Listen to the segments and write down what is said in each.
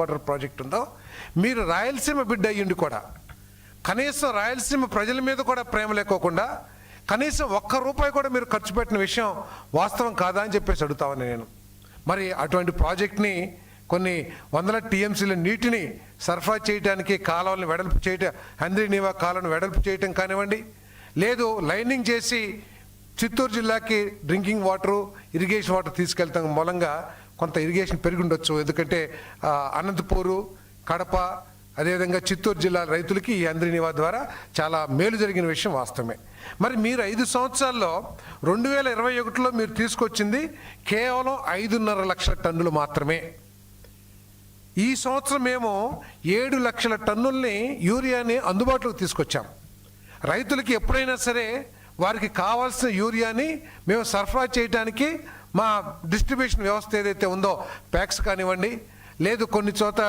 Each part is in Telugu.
వాటర్ ప్రాజెక్ట్ ఉందో, మీరు రాయలసీమ బిడ్డ అయ్యుండి కూడా కనీసం రాయలసీమ ప్రజల మీద కూడా ప్రేమ లేకోకుండా కనీసం ఒక్క రూపాయి కూడా మీరు ఖర్చు పెట్టిన విషయం వాస్తవం కాదా అని చెప్పేసి అడుగుతామని నేను. మరి అటువంటి ప్రాజెక్ట్ని కొన్ని వందల టీఎంసీల నీటిని సరఫరా చేయడానికి కాలువలను వెడల్పు చేయటం, హంద్రీనీవా కాలువను వెడల్పు చేయటం కానివ్వండి, లేదు లైనింగ్ చేసి చిత్తూరు జిల్లాకి డ్రింకింగ్ వాటరు, ఇరిగేషన్ వాటర్ తీసుకెళ్తాం మూలంగా కొంత ఇరిగేషన్ పెరిగి ఉండొచ్చు. ఎందుకంటే అనంతపూరు, కడప, అదేవిధంగా చిత్తూరు జిల్లా రైతులకి ఈ హంద్రీనీవా ద్వారా చాలా మేలు జరిగిన విషయం వాస్తవమే. మరి మీరు 5 సంవత్సరాల్లో 2021లో మీరు తీసుకొచ్చింది కేవలం 5.5 లక్షల టన్నులు మాత్రమే. ఈ సంవత్సరం మేము 7 లక్షల టన్నుల్ని యూరియాని అందుబాటులోకి తీసుకొచ్చాం. రైతులకి ఎప్పుడైనా సరే వారికి కావాల్సిన యూరియాని మేము సరఫరా చేయడానికి మా డిస్ట్రిబ్యూషన్ వ్యవస్థ ఏదైతే ఉందో, ప్యాక్స్ కానివ్వండి, లేదు కొన్ని చోట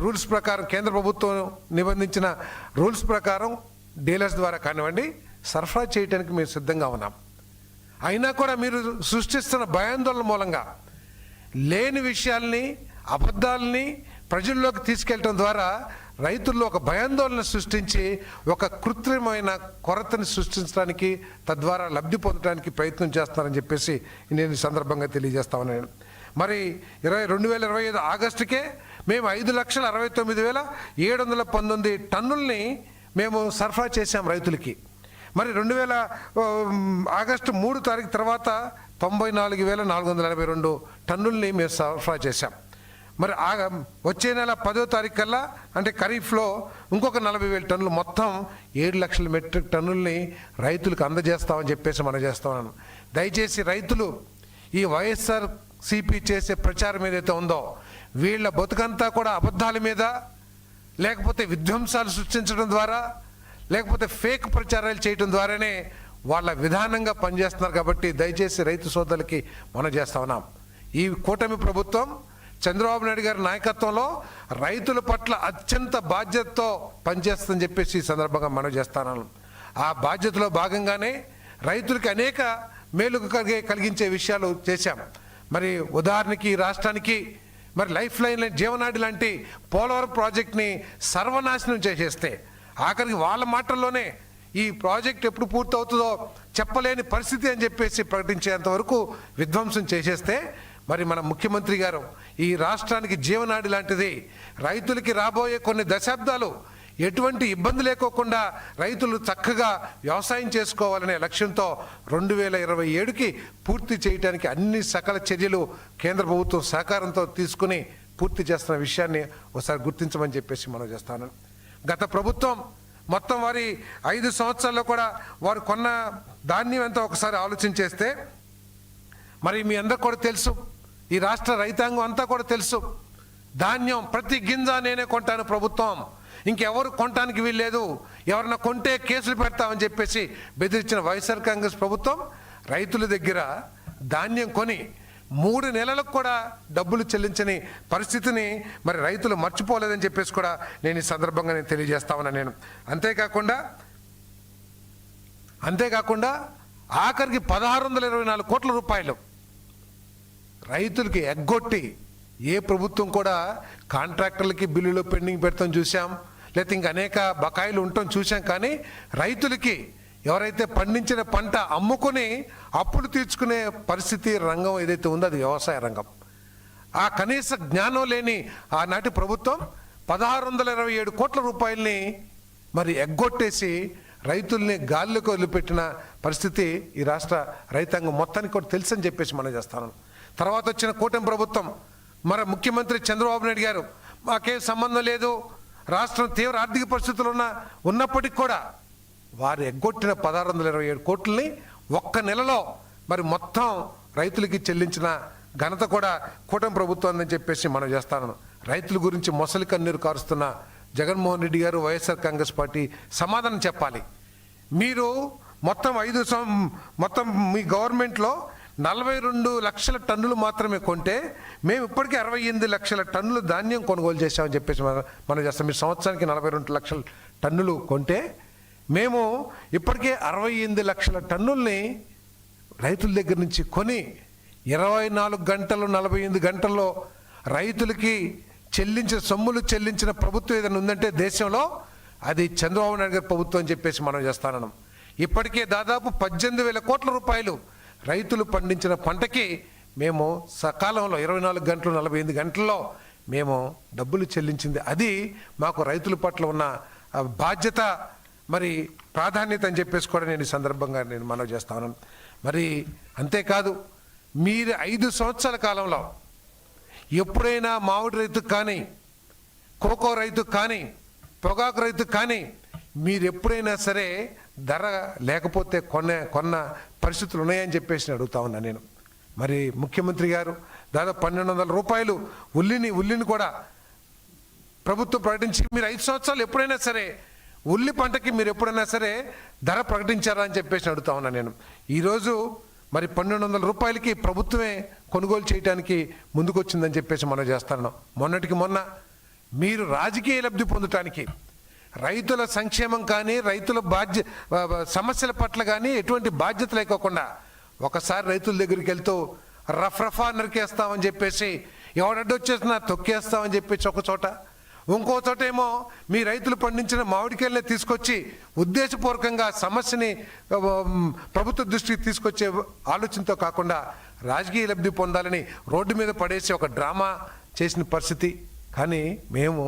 రూల్స్ ప్రకారం కేంద్ర ప్రభుత్వం నిబంధించిన రూల్స్ ప్రకారం డీలర్స్ ద్వారా కానివ్వండి సరఫరా చేయడానికి మేము సిద్ధంగా ఉన్నాం. అయినా కూడా మీరు సృష్టిస్తున్న భయాందోళన మూలంగా లేని విషయాల్ని, అబద్ధాలని ప్రజల్లోకి తీసుకెళ్ళటం ద్వారా రైతుల్లో ఒక భయాందోళన సృష్టించి ఒక కృత్రిమైన కొరతని సృష్టించడానికి, తద్వారా లబ్ధి పొందడానికి ప్రయత్నం చేస్తున్నారని చెప్పేసి నేను ఈ సందర్భంగా తెలియజేస్తామని. మరి 2025 ఆగస్టుకే మేము 5,69,719 టన్నుల్ని మేము సరఫరా చేశాం రైతులకి. మరి ఆగస్టు 3 తారీఖు తర్వాత 94,482 టన్నుల్ని మేము సరఫరా చేశాం. మరి వచ్చే నెల 10వ తారీఖు కల్లా అంటే ఖరీఫ్లో ఇంకొక 40,000 టన్నులు, మొత్తం 7 లక్షల మెట్రిక్ టన్నుల్ని రైతులకు అందజేస్తామని చెప్పేసి మనం చేస్తున్నాను. దయచేసి రైతులు ఈ వైఎస్ఆర్ సిపి చేసే ప్రచారం ఏదైతే ఉందో, వీళ్ళ బతుకంతా కూడా అబద్ధాల మీద, లేకపోతే విధ్వంసాలు సృష్టించడం ద్వారా, లేకపోతే ఫేక్ ప్రచారాలు చేయడం ద్వారానే వాళ్ళ విధానంగా పనిచేస్తున్నారు. కాబట్టి దయచేసి రైతు సోదరులకి మనం చేస్తా ఉన్నాం. ఈ కూటమి ప్రభుత్వం చంద్రబాబు నాయుడు గారి నాయకత్వంలో రైతుల పట్ల అత్యంత బాధ్యతతో పనిచేస్తుందని చెప్పేసి ఈ సందర్భంగా మనం చేస్తాను. ఆ బాధ్యతలో భాగంగానే రైతులకి అనేక మేలు కలిగించే విషయాలు చేశాం. మరి ఉదాహరణకి ఈ రాష్ట్రానికి మరి లైఫ్ లైన్, జీవనాడి లాంటి పోలవరం ప్రాజెక్ట్ని సర్వనాశనం చేసేస్తే, ఆఖరికి వాళ్ళ మాటల్లోనే ఈ ప్రాజెక్ట్ ఎప్పుడు పూర్తవుతుందో చెప్పలేని పరిస్థితి అని చెప్పేసి ప్రకటించేంత వరకు విధ్వంసం చేసేస్తే, మరి మన ముఖ్యమంత్రి గారు ఈ రాష్ట్రానికి జీవనాడి లాంటిది, రైతులకి రాబోయే కొన్ని దశాబ్దాలు ఎటువంటి ఇబ్బంది లేకోకుండా రైతులు చక్కగా వ్యవసాయం చేసుకోవాలనే లక్ష్యంతో 2027కి పూర్తి చేయడానికి అన్ని సకల చర్యలు కేంద్ర ప్రభుత్వం సహకారంతో తీసుకుని పూర్తి చేస్తున్న విషయాన్ని ఒకసారి గుర్తించమని చెప్పేసి మనం చేస్తాను. గత ప్రభుత్వం మొత్తం వారి 5 సంవత్సరాల్లో కూడా వారు కొన్న ధాన్యం ఎంత ఒకసారి ఆలోచన చేస్తే, మరి మీ అందరికి కూడా తెలుసు, ఈ రాష్ట్ర రైతాంగం అంతా కూడా తెలుసు, ధాన్యం ప్రతి గింజ నేనే కొంటాను ప్రభుత్వం, ఇంకెవరు కొనటానికి వీల్లేదు, ఎవరన్నా కొంటే కేసులు పెడతామని చెప్పేసి బెదిరించిన వైఎస్ఆర్ కాంగ్రెస్ ప్రభుత్వం రైతుల దగ్గర ధాన్యం కొని 3 నెలలకు కూడా డబ్బులు చెల్లించని పరిస్థితిని మరి రైతులు మర్చిపోలేదని చెప్పేసి కూడా నేను ఈ సందర్భంగా నేను తెలియజేస్తా ఉన్నా. నేను అంతేకాకుండా ఆఖరికి 1,624 కోట్ల రూపాయలు రైతులకి ఎగ్గొట్టి, ఏ ప్రభుత్వం కూడా కాంట్రాక్టర్లకి బిల్లులు పెండింగ్ పెడతాం చూసాం, లేకపోతే ఇంకా అనేక బకాయిలు ఉండటం చూసాం. కానీ రైతులకి ఎవరైతే పండించిన పంట అమ్ముకొని అప్పులు తీర్చుకునే పరిస్థితి రంగం ఏదైతే ఉందో అది వ్యవసాయ రంగం. ఆ కనీస జ్ఞానం లేని ఆనాటి ప్రభుత్వం 1,627 కోట్ల రూపాయలని మరి ఎగ్గొట్టేసి రైతుల్ని గాల్లోకి వదిలిపెట్టిన పరిస్థితి ఈ రాష్ట్ర రైతాంగం మొత్తానికి కూడా తెలుసని చెప్పేసి మనం చేస్తాను. తర్వాత వచ్చిన కూటమి ప్రభుత్వం, మరి ముఖ్యమంత్రి చంద్రబాబు నాయుడు గారు మాకేం సంబంధం లేదు, రాష్ట్రం తీవ్ర ఆర్థిక పరిస్థితులు ఉన్నప్పటికీ కూడా వారు ఎగ్గొట్టిన 1,627 కోట్లని ఒక్క నెలలో మరి మొత్తం రైతులకి చెల్లించిన ఘనత కూడా కూటమి ప్రభుత్వం అని చెప్పేసి మనం చేస్తాను. రైతుల గురించి మొసలి కన్నీరు కారుస్తున్న జగన్మోహన్ రెడ్డి గారు, వైఎస్ఆర్ కాంగ్రెస్ పార్టీ సమాధానం చెప్పాలి. మీరు మొత్తం మీ గవర్నమెంట్లో 42 లక్షల టన్నులు మాత్రమే కొంటే, మేము ఇప్పటికీ 68 లక్షల టన్నులు ధాన్యం కొనుగోలు చేశామని చెప్పేసి మనం చేస్తాం. మీరు సంవత్సరానికి 42 లక్షల టన్నులు కొంటే, మేము ఇప్పటికే 68 లక్షల టన్నుల్ని రైతుల దగ్గర నుంచి కొని 24 గంటలు 48 గంటల్లో రైతులకి సొమ్ములు చెల్లించిన ప్రభుత్వం ఏదైనా ఉందంటే దేశంలో అది చంద్రబాబు నాయుడు గారి ప్రభుత్వం అని చెప్పేసి మనం చేస్తాను. ఇప్పటికే దాదాపు 18,000 కోట్ల రూపాయలు రైతులు పండించిన పంటకి మేము సకాలంలో 24 గంటలు 48 గంటల్లో మేము డబ్బులు చెల్లించింది. అది మాకు రైతుల పట్ల ఉన్న బాధ్యత, మరి ప్రాధాన్యత అని చెప్పేసి కూడా నేను ఈ సందర్భంగా నేను మనవి చేస్తాను. మరి అంతేకాదు, మీరు 5 సంవత్సరాల కాలంలో ఎప్పుడైనా మామిడి రైతుకు కానీ, కోకో రైతుకు కానీ, పొగాకు రైతుకు కానీ మీరు ఎప్పుడైనా సరే ధర లేకపోతే కొన్న పరిస్థితులు ఉన్నాయని చెప్పేసి అడుగుతా ఉన్నా నేను. మరి ముఖ్యమంత్రి గారు దాదాపు 1,200 రూపాయలు ఉల్లిని కూడా ప్రభుత్వం ప్రకటించి, మీరు 5 సంవత్సరాలు ఎప్పుడైనా సరే ఉల్లి పంటకి మీరు ఎప్పుడైనా సరే ధర ప్రకటించారా అని చెప్పేసి అడుగుతా ఉన్నా నేను. ఈరోజు మరి 1,200 రూపాయలకి ప్రభుత్వమే కొనుగోలు చేయడానికి ముందుకొచ్చిందని చెప్పేసి మనం చేస్తాను. మొన్నటికి మొన్న మీరు రాజకీయ లబ్ధి పొందటానికి, రైతుల సంక్షేమం కానీ, రైతుల సమస్యల పట్ల కానీ ఎటువంటి బాధ్యత లేకోకుండా ఒకసారి రైతుల దగ్గరికి వెళ్తూ రఫా నరికేస్తామని చెప్పేసి, ఎవడడ్డొచ్చేసినా తొక్కేస్తామని చెప్పేసి ఒక చోట, ఇంకో చోట ఏమో మీ రైతులు పండించిన మామిడికాయలనే తీసుకొచ్చి ఉద్దేశపూర్వకంగా సమస్యని ప్రభుత్వ దృష్టికి తీసుకొచ్చే ఆలోచనతో కాకుండా రాజకీయ లబ్ధి పొందాలని రోడ్డు మీద పడేసి ఒక డ్రామా చేసిన పరిస్థితి. కానీ మేము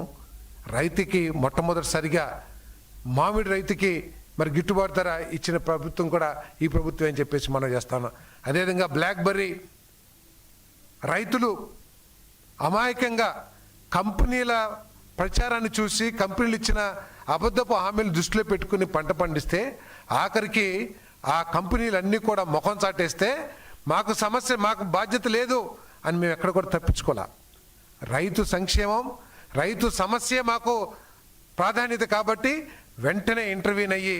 రైతుకి మొట్టమొదటిసారిగా మామిడి రైతుకి మరి గిట్టుబాటు ధర ఇచ్చిన ప్రభుత్వం కూడా ఈ ప్రభుత్వం అని చెప్పేసి మనం చేస్తాను. అదేవిధంగా బ్లాక్బెర్రీ రైతులు అమాయకంగా కంపెనీల ప్రచారాన్ని చూసి, కంపెనీలు ఇచ్చిన అబద్ధపు హామీలు దృష్టిలో పెట్టుకుని పంట పండిస్తే ఆఖరికి ఆ కంపెనీలన్నీ కూడా ముఖం చాటేస్తే మాకు బాధ్యత లేదు అని మేము ఎక్కడ కూడా తప్పించుకోలే. రైతు సంక్షేమం, రైతు సమస్య మాకు ప్రాధాన్యత కాబట్టి వెంటనే ఇంటర్వ్యూన్ అయ్యి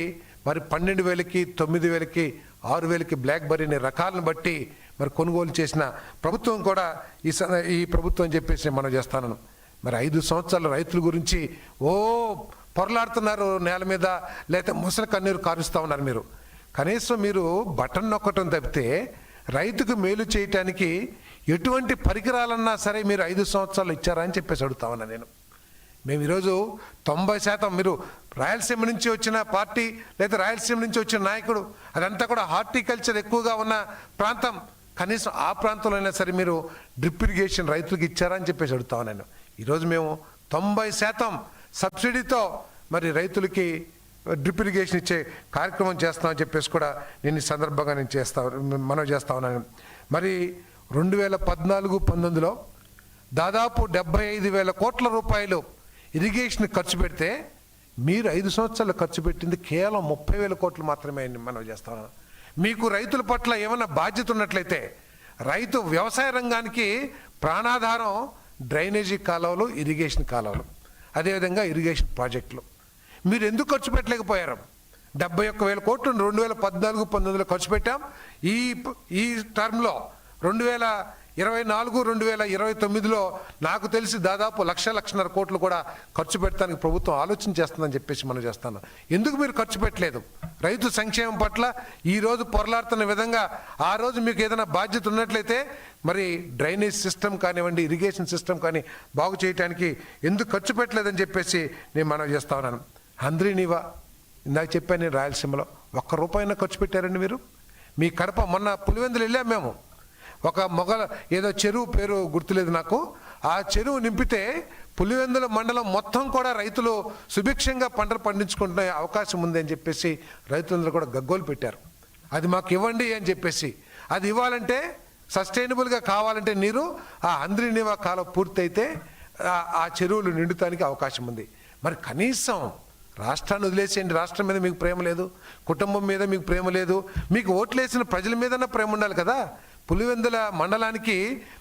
మరి 12,000కి, 9,000కి, 6,000కి బ్లాక్బెర్రీని రకాలను బట్టి మరి కొనుగోలు చేసిన ప్రభుత్వం కూడా ఈ ప్రభుత్వం అని చెప్పేసి మనం చేస్తాను. మరి 5 సంవత్సరాల రైతుల గురించి పొరలాడుతున్నారు నేల మీద, లేకపోతే ముసలి కన్నీరు కారుస్తూ ఉన్నారు. మీరు కనీసం మీరు బటన్ నొక్కటం తప్పితే రైతుకు మేలు చేయటానికి ఎటువంటి పరికరాలన్నా సరే మీరు 5 సంవత్సరాలు ఇచ్చారా అని చెప్పేసి అడుగుతా ఉన్నా నేను. మేము ఈరోజు 90% మీరు రాయలసీమ నుంచి వచ్చిన పార్టీ, లేదా రాయలసీమ నుంచి వచ్చిన నాయకుడు, అదంతా కూడా హార్టికల్చర్ ఎక్కువగా ఉన్న ప్రాంతం, కనీసం ఆ ప్రాంతంలో అయినా సరే మీరు డ్రిప్ ఇరిగేషన్ రైతులకు ఇచ్చారా అని చెప్పేసి అడుగుతా ఉన్నాను. ఈరోజు మేము 90% సబ్సిడీతో మరి రైతులకి డ్రిప్ ఇరిగేషన్ ఇచ్చే కార్యక్రమం చేస్తామని చెప్పేసి కూడా నేను ఈ సందర్భంగా మనవి చేస్తా ఉన్నాను. మరి 2014-19లో దాదాపు 75,000 కోట్ల రూపాయలు ఇరిగేషన్ ఖర్చు పెడితే మీరు 5 సంవత్సరాలు ఖర్చు పెట్టింది కేవలం 30,000 కోట్లు మాత్రమే మనం చేస్తాం. మీకు రైతుల పట్ల ఏమైనా బాధ్యత ఉన్నట్లయితే, రైతు వ్యవసాయ రంగానికి ప్రాణాధారం డ్రైనేజీ కాలువలు, ఇరిగేషన్ కాలువలు, అదేవిధంగా ఇరిగేషన్ ప్రాజెక్టులు మీరు ఎందుకు ఖర్చు పెట్టలేకపోయారు? 71,000 కోట్లు 2014-19లో ఖర్చు పెట్టాం. ఈ టర్మ్లో 2024-2029లో నాకు తెలిసి దాదాపు 1,00,000-1,50,000 కోట్లు కూడా ఖర్చు పెట్టడానికి ప్రభుత్వం ఆలోచన చేస్తుందని చెప్పేసి మనం చేస్తాను. ఎందుకు మీరు ఖర్చు పెట్టలేదు? రైతు సంక్షేమం పట్ల ఈరోజు పొరలాడుతున్న విధంగా ఆ రోజు మీకు ఏదైనా బాధ్యత ఉన్నట్లయితే మరి డ్రైనేజ్ సిస్టమ్ కానివ్వండి, ఇరిగేషన్ సిస్టమ్ కానీ బాగు చేయడానికి ఎందుకు ఖర్చు పెట్టలేదని చెప్పేసి నేను మనం చేస్తా ఉన్నాను. హంద్రీనీవా ఇందాక చెప్పాను నేను, రాయలసీమలో ₹1 ఖర్చు పెట్టారండి మీరు. మీ కడప మొన్న పులివెందులు వెళ్ళాం మేము, ఒక ఏదో చెరువు పేరు గుర్తులేదు నాకు, ఆ చెరువు నింపితే పులివెందుల మండలం మొత్తం కూడా రైతులు సుభిక్షంగా పంటలు పండించుకుంటున్న అవకాశం ఉంది అని చెప్పేసి రైతులందరూ కూడా గగ్గోలు పెట్టారు. అది మాకు ఇవ్వండి అని చెప్పేసి. అది ఇవ్వాలంటే, సస్టైనబుల్గా కావాలంటే నీరు ఆ హంద్రీనీవా కాలం పూర్తయితే ఆ చెరువులు నిండుతానికి అవకాశం ఉంది. మరి కనీసం రాష్ట్రాన్ని వదిలేసేయండి, రాష్ట్రం మీద మీకు ప్రేమ లేదు, కుటుంబం మీద మీకు ప్రేమ లేదు, మీకు ఓట్లేసిన ప్రజల మీదన్నా ప్రేమ ఉండాలి కదా. పులివెందుల మండలానికి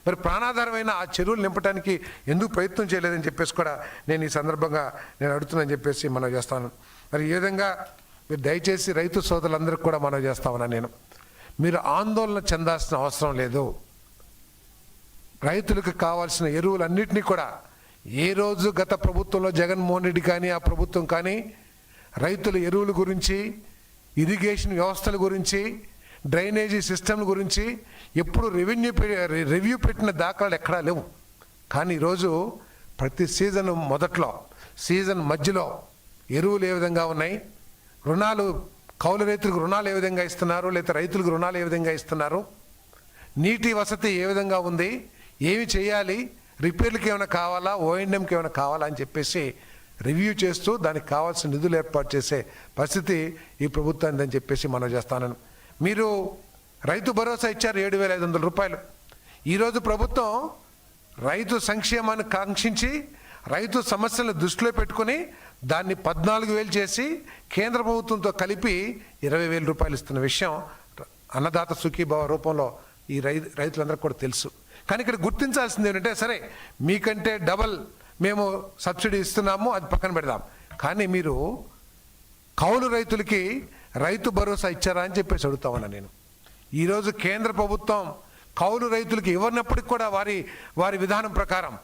మరి ప్రాణాధారమైన ఆ చెరువులు నింపడానికి ఎందుకు ప్రయత్నం చేయలేదని చెప్పేసి కూడా నేను ఈ సందర్భంగా నేను అడుగుతున్నానని చెప్పేసి మనం చేస్తాను. మరి ఈ విధంగా మీరు దయచేసి రైతు సోదరులందరికీ కూడా మనం చేస్తా ఉన్నా నేను, మీరు ఆందోళన చెందాల్సిన అవసరం లేదు. రైతులకు కావాల్సిన ఎరువులన్నింటినీ కూడా ఏ రోజు గత ప్రభుత్వంలో జగన్మోహన్ రెడ్డి కానీ ఆ ప్రభుత్వం కానీ రైతుల ఎరువుల గురించి, ఇరిగేషన్ వ్యవస్థల గురించి, డ్రైనేజీ సిస్టమ్ గురించి ఎప్పుడు రివ్యూ పెట్టిన దాఖలాలు ఎక్కడా లేవు. కానీ ఈరోజు ప్రతి సీజన్ మొదట్లో, సీజన్ మధ్యలో ఎరువులు ఏ విధంగా ఉన్నాయి, రుణాలు కౌలు రైతులకు రుణాలు ఏ విధంగా ఇస్తున్నారు, లేదా రైతులకు రుణాలు ఏ విధంగా ఇస్తున్నారు, నీటి వసతి ఏ విధంగా ఉంది, ఏమి చేయాలి, రిపేర్లకు ఏమైనా కావాలా, ఓఎండ్ఎంకి ఏమైనా కావాలా అని చెప్పేసి రివ్యూ చేస్తూ దానికి కావాల్సిన నిధులు ఏర్పాటు చేసే పరిస్థితి ఈ ప్రభుత్వానికి అని చెప్పేసి మనం చేస్తాను. మీరు రైతు భరోసా ఇచ్చారు 7,500 రూపాయలు. ఈరోజు ప్రభుత్వం రైతు సంక్షేమాన్ని కాంక్షించి రైతు సమస్యలను దృష్టిలో పెట్టుకుని దాన్ని 14,000 చేసి కేంద్ర ప్రభుత్వంతో కలిపి 20,000 రూపాయలు ఇస్తున్న విషయం అన్నదాత సుఖీభావ రూపంలో ఈ రైతులందరికీ కూడా తెలుసు. కానీ ఇక్కడ గుర్తించాల్సింది ఏంటంటే, సరే మీకంటే డబల్ మేము సబ్సిడీ ఇస్తున్నాము, అది పక్కన పెడదాం, కానీ మీరు కౌలు రైతులకి రైతు భరోసా ఇచ్చారా అని చెప్పేసి అడుగుతా ఉన్నా నేను. ఈరోజు కేంద్ర ప్రభుత్వం కౌలు రైతులకి ఇవ్వనప్పటికి కూడా వారి విధానం ప్రకారం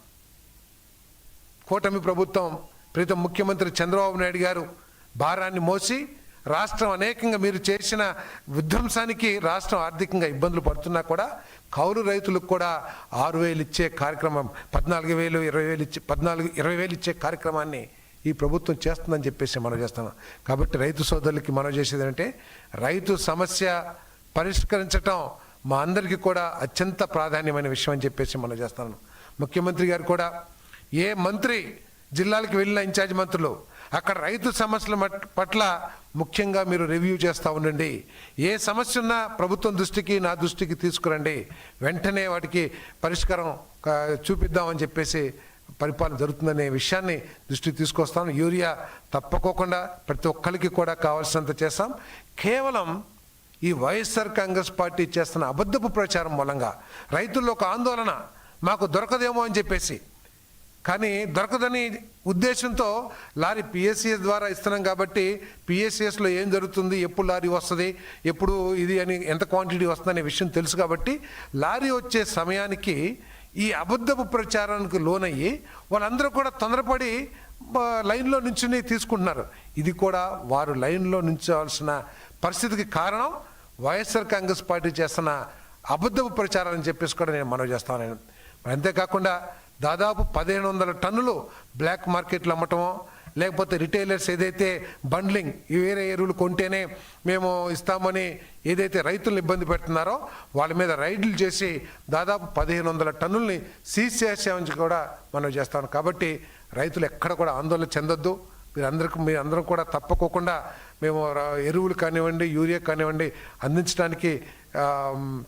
కూటమి ప్రభుత్వం ప్రీతం ముఖ్యమంత్రి చంద్రబాబు నాయుడు గారు భారాన్ని మోసి రాష్ట్రం అనేకంగా మీరు చేసిన విధ్వంసానికి రాష్ట్రం ఆర్థికంగా ఇబ్బందులు పడుతున్నా కూడా కౌలు రైతులకు కూడా 6,000 ఇచ్చే కార్యక్రమం, 14,000, 20,000 ఇచ్చే 20,000 ఇచ్చే కార్యక్రమాన్ని ఈ ప్రభుత్వం చేస్తుందని చెప్పేసి మనం చేస్తున్నాం. కాబట్టి రైతు సోదరులకి మనం చేసేది ఏంటంటే, రైతు సమస్య పరిష్కరించటం మా అందరికీ కూడా అత్యంత ప్రాధాన్యమైన విషయం అని చెప్పేసి మనం చేస్తున్నాం. ముఖ్యమంత్రి గారు కూడా ఏ మంత్రి జిల్లాలకు వెళ్ళిన ఇన్ఛార్జ్ మంత్రులు అక్కడ రైతు సమస్యల పట్ల ముఖ్యంగా మీరు రివ్యూ చేస్తూ ఉండండి. ఏ సమస్య ఉన్నా ప్రభుత్వం దృష్టికి, నా దృష్టికి తీసుకురండి, వెంటనే వాటికి పరిష్కారం చూపిద్దామని చెప్పేసి పరిపాలన జరుగుతుందనే విషయాన్ని దృష్టికి తీసుకొస్తాను. యూరియా తప్పకోకుండా ప్రతి ఒక్కరికి కూడా కావాల్సినంత చేస్తాం. కేవలం ఈ వైఎస్ఆర్ కాంగ్రెస్ పార్టీ చేస్తున్న అబద్ధపు ప్రచారం మూలంగా రైతుల్లో ఒక ఆందోళన, మాకు దొరకదేమో అని చెప్పేసి, కానీ దొరకదని ఉద్దేశంతో లారీ పిఎస్సిఎస్ ద్వారా ఇస్తున్నాం కాబట్టి పిఎస్సిఎస్లో ఏం జరుగుతుంది, ఎప్పుడు లారీ వస్తుంది, ఎప్పుడు ఇది అని ఎంత క్వాంటిటీ వస్తుంది అనే విషయం తెలుసు కాబట్టి లారీ వచ్చే సమయానికి ఈ అబద్ధపు ప్రచారానికి లోనయ్యి వాళ్ళందరూ కూడా తొందరపడి లైన్లో నుంచుని తీసుకుంటున్నారు. ఇది కూడా వారు లైన్లో నుంచోవాల్సిన పరిస్థితికి కారణం వైఎస్ఆర్ కాంగ్రెస్ పార్టీ చేస్తున్న అబద్ధపు ప్రచారాన్ని చెప్పేసి కూడా నేను మనవి చేస్తాను. అంతేకాకుండా దాదాపు 1,500 టన్నులు బ్లాక్ మార్కెట్లో అమ్మటమో, లేకపోతే రిటైలర్స్ ఏదైతే బండ్లింగ్ వేరే ఎరువులు కొంటేనే మేము ఇస్తామని ఏదైతే రైతులను ఇబ్బంది పెడుతున్నారో వాళ్ళ మీద రైడ్లు చేసి దాదాపు 1,500 టన్నుల్ని సీజ్ చేసామని కూడా మనం చేస్తాం. కాబట్టి రైతులు ఎక్కడ కూడా ఆందోళన చెందొద్దు. మీరందరం కూడా తప్పకోకుండా మేము ఎరువులు కానివ్వండి, యూరియా కానివ్వండి అందించడానికి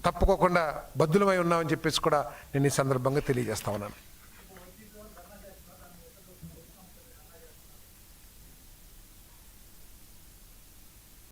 తప్పకోకుండా బద్దులమై ఉన్నామని చెప్పేసి కూడా నేను ఈ సందర్భంగా తెలియజేస్తా ఉన్నాను.